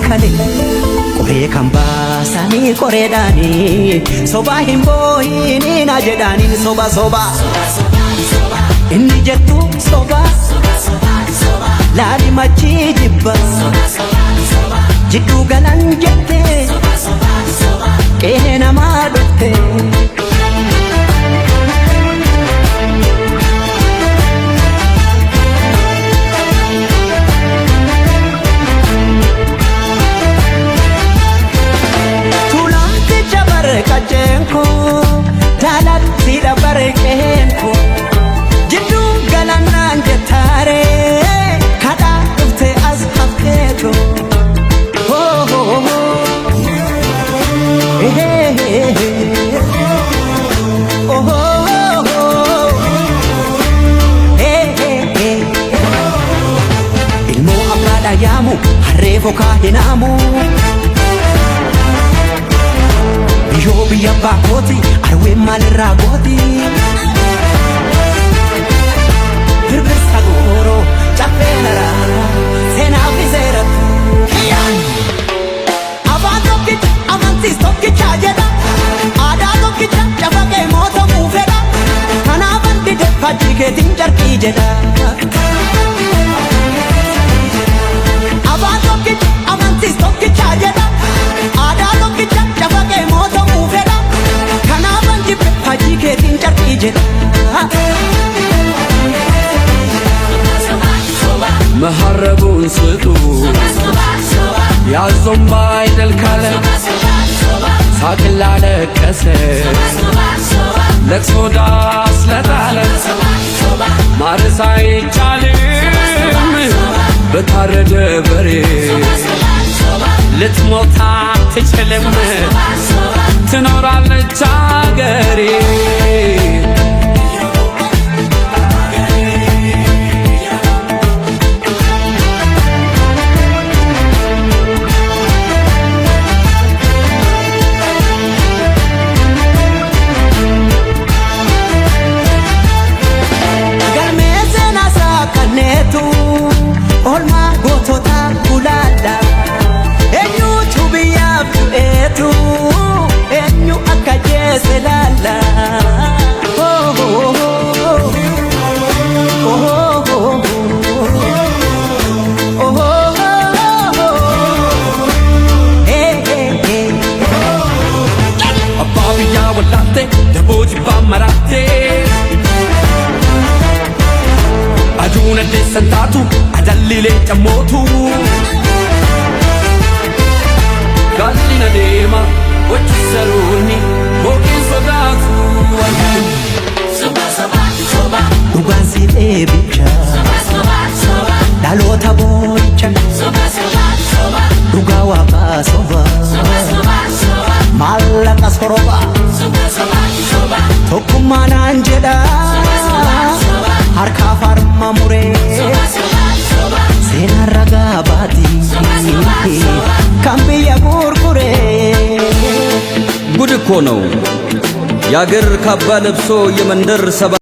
kale Qoree kan baasanii qoreedhaanii Soba hin boohiin na jedhaaniin soba soba Inni jettu soba Laali machii jibba Jidduu galan jette Qe'ee namaa dhufte Kajenko dalatti dabare kenko Jiddu galanan jetare kada ufte az hafteto Oh oh oh Oh oh Ilmo abrada yamu harreefo kaahinamu Biyya baakoti arwee maalirraa gooti Birbirsa gooroo caffee naraa seenaa fi seeratu Afaan tokkicha amantiis tokkicha jedha Aadaa tokkicha cafaqee mootamuu fedha Kanaafan dide faajjii keetiin carqii jedha Afaan tokkicha amantiis tokkicha jedha Aadaa tokkicha cafaqee mootamuu fedha Kanaafan jibbe faajjii keetiin carqii jedha መሐረቡን ስጡ ያዞምባ አይደል ካለ ሳቅላ ለቀሰ ለቅሶ ዳስ ለጣለ ማረስ አይቻልም በታረደ በሬ ልትሞት አትችልም ትኖራለች አገሬ Ajuna de santatu adallile chamotu Gallina dema ochisaruni bokin sodatu Soba soba soba Dhugaan si dheebicha Soba soba Dhaloota booncha Soba soba soba Dhugaa waaqaa soba Soba soba Maallaqa soroba Soba soba soba Tokkummaadhaan jedha Harka farma muree Seenaan ragaa baati Kan biyya gurguree ጉድ እኮ ነው ያገር ካባ ለብሶ የመንደር ሰባ